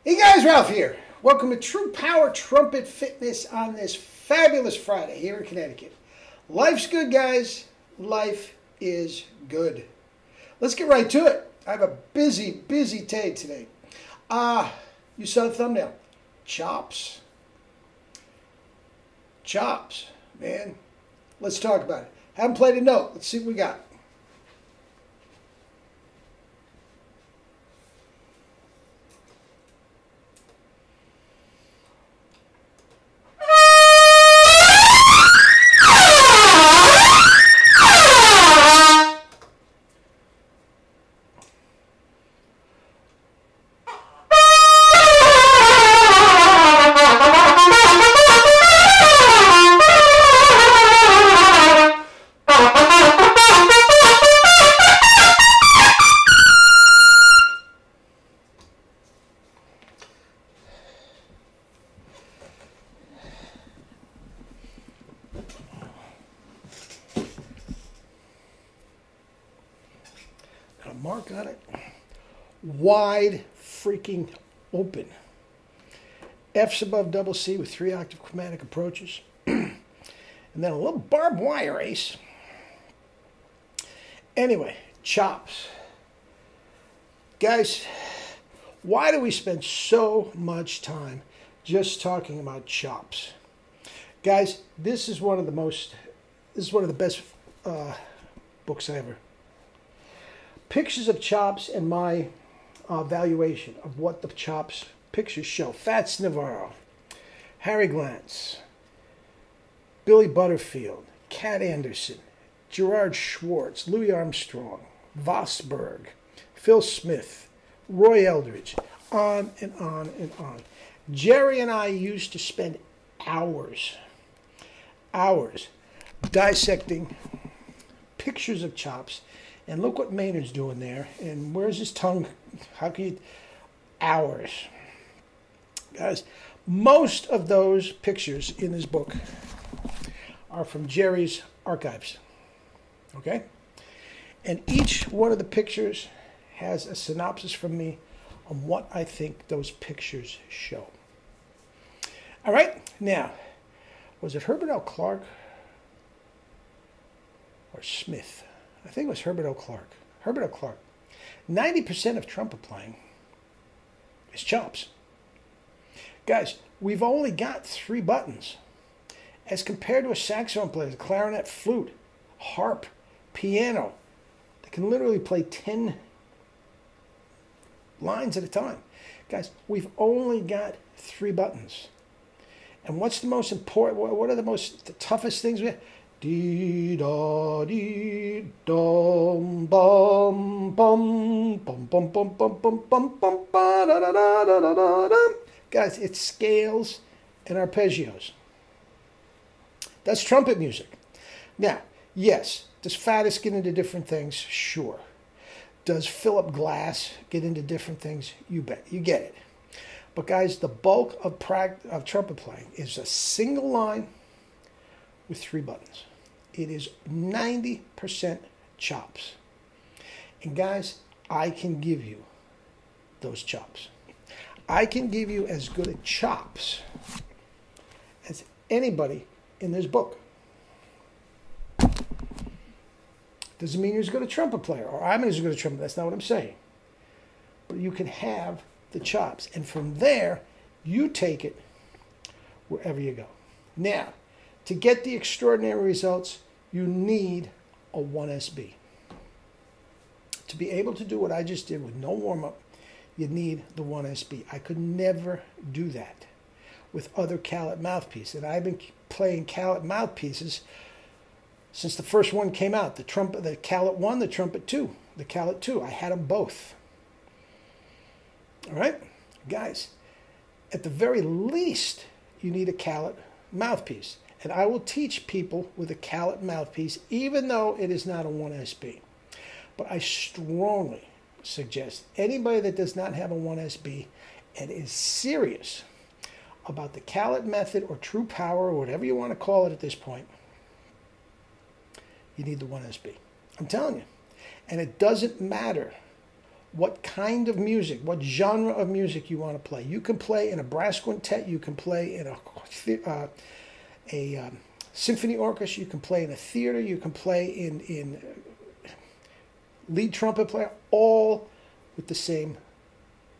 Hey guys, Ralph here. Welcome to True Power Trumpet Fitness on this fabulous Friday here in Connecticut. Life's good, guys. Life is good. Let's get right to it. I have a busy day today. You saw the thumbnail. Chops. Chops, man. Let's talk about it. Haven't played a note. Let's see what we got. Mark on it. Wide freaking open. F's above double C with 3-octave chromatic approaches. And then a little barbed wire ace. Anyway, chops. Guys, why do we spend so much time just talking about chops? Guys, this is one of the best books I ever. Pictures of chops and my valuation of what the chops pictures show. Fats Navarro, Harry Glantz, Billy Butterfield, Cat Anderson, Gerard Schwartz, Louis Armstrong, Vosberg, Phil Smith, Roy Eldridge, on and on and on. Jerry and I used to spend hours dissecting pictures of chops. And look what Maynard's doing there. And where's his tongue? How can you... Hours. Guys, most of those pictures in this book are from Jerry's archives. Okay? And each one of the pictures has a synopsis from me on what I think those pictures show. All right? Now, was it Herbert L. Clark or Smith? I think it was Herbert L. Clark. Herbert L. Clark. 90% of trumpet playing is chops. Guys, we've only got 3 buttons. As compared to a saxophone player, a clarinet, flute, harp, piano, they can literally play 10 lines at a time. Guys, we've only got 3 buttons. And what's the most important, what are the toughest things we have? Dee da dee dum bum bum bum bum bum bum bum bum bum ba da da da da da da. Guys, it's scales and arpeggios. That's trumpet music. Now, yes, does Faddis get into different things? Sure. Does Philip Glass get into different things? You bet. You get it. But guys, the bulk of trumpet playing is a single line with 3 buttons. It is 90% chops. And guys, I can give you those chops. I can give you as good at chops as anybody in this book. Doesn't mean you're as good a trumpet player, or I'm as good a trumpet. That's not what I'm saying. But you can have the chops. And from there, you take it wherever you go. Now, to get the extraordinary results, you need a 1SB. To be able to do what I just did with no warm-up, you need the 1SB. I could never do that with other Calet mouthpieces. And I've been playing Calet mouthpieces since the first one came out. The Calet 1, the Trumpet 2, the Calet 2. I had them both. All right? Guys, at the very least, you need a Calet mouthpiece. And I will teach people with a Calet mouthpiece, even though it is not a 1SB. But I strongly suggest anybody that does not have a 1SB and is serious about the Calet method or True Power or whatever you want to call it at this point, you need the 1SB. I'm telling you. And it doesn't matter what kind of music, what genre of music you want to play. You can play in a brass quintet, you can play in a symphony orchestra, you can play in a theater, you can play in lead trumpet player, all with the same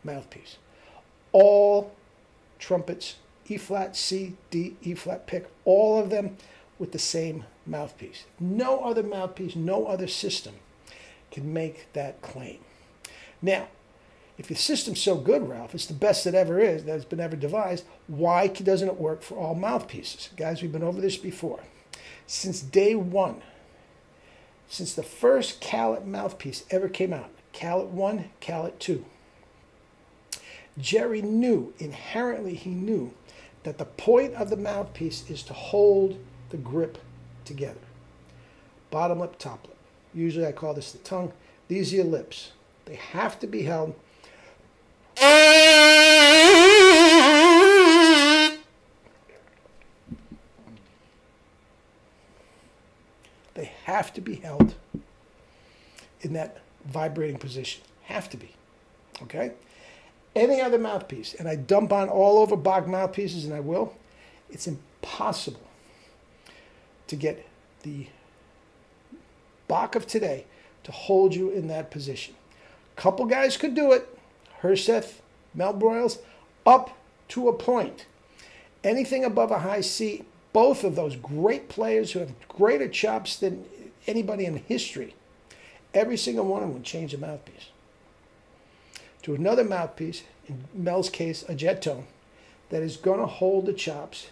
mouthpiece. All trumpets, E flat, C, D, E flat, pick, all of them with the same mouthpiece. No other mouthpiece, no other system can make that claim. Now, if your system's so good, Ralph, it's the best that ever is, that's been ever devised, why doesn't it work for all mouthpieces? Guys, we've been over this before. Since day one, since the first Calet mouthpiece ever came out, Calet 1, Calet 2, Jerry knew, inherently he knew, that the point of the mouthpiece is to hold the grip together. Bottom lip, top lip. Usually I call this the tongue. These are your lips. They have to be held. They have to be held in that vibrating position. Have to be. Okay? Any other mouthpiece, and I dump on all over Bach mouthpieces, and I will, it's impossible to get the Bach of today to hold you in that position. A couple guys could do it. Herseth, Mel Broyles, up to a point. Anything above a high C, both of those great players who have greater chops than anybody in history, every single one of them would change the mouthpiece to another mouthpiece, in Mel's case, a jet tone, that is going to hold the chops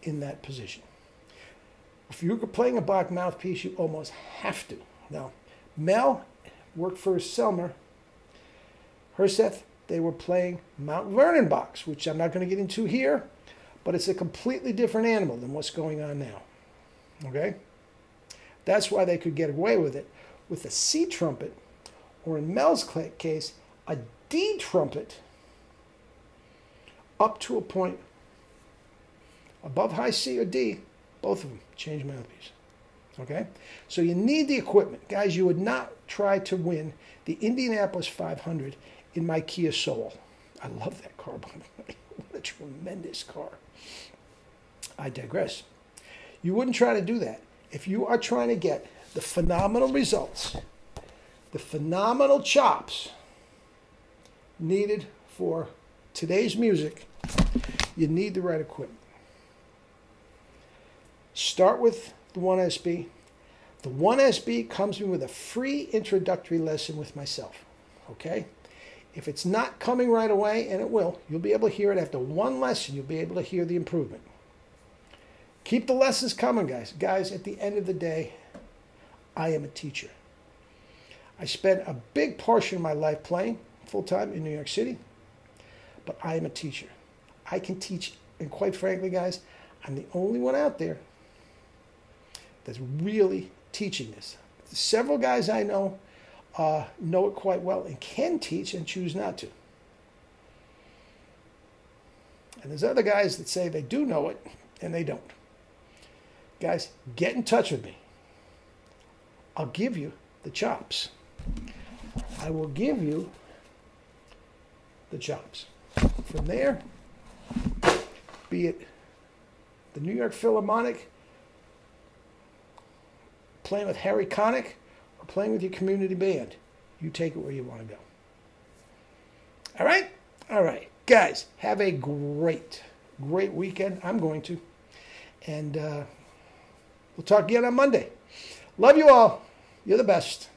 in that position. If you're playing a Bach mouthpiece, you almost have to. Now, Mel worked for Selmer. Herseth, they were playing Mount Vernon Bachs, which I'm not going to get into here, but it's a completely different animal than what's going on now. Okay? That's why they could get away with it with a C trumpet, or in Mel's case, a D trumpet, up to a point above high C or D, both of them change mouthpiece. Okay? So you need the equipment. Guys, you would not try to win the Indianapolis 500 in my Kia Soul. I love that car, by the way. What a tremendous car. I digress. You wouldn't try to do that. If you are trying to get the phenomenal results, the phenomenal chops needed for today's music, you need the right equipment. Start with the 1SB. The 1SB comes in with a free introductory lesson with myself. Okay? If it's not coming right away, and it will, you'll be able to hear it after one lesson. You'll be able to hear the improvement. Keep the lessons coming, guys. Guys, at the end of the day, I am a teacher. I spent a big portion of my life playing full-time in New York City, but I am a teacher. I can teach, and quite frankly, guys, I'm the only one out there that's really teaching this. Several guys I know it quite well and can teach and choose not to. And there's other guys that say they do know it and they don't. Guys, get in touch with me. I'll give you the chops. I will give you the chops. From there, be it the New York Philharmonic, playing with Harry Connick, or playing with your community band, you take it where you want to go. All right? All right. Guys, have a great weekend. I'm going to. And we'll talk again on Monday. Love you all. You're the best.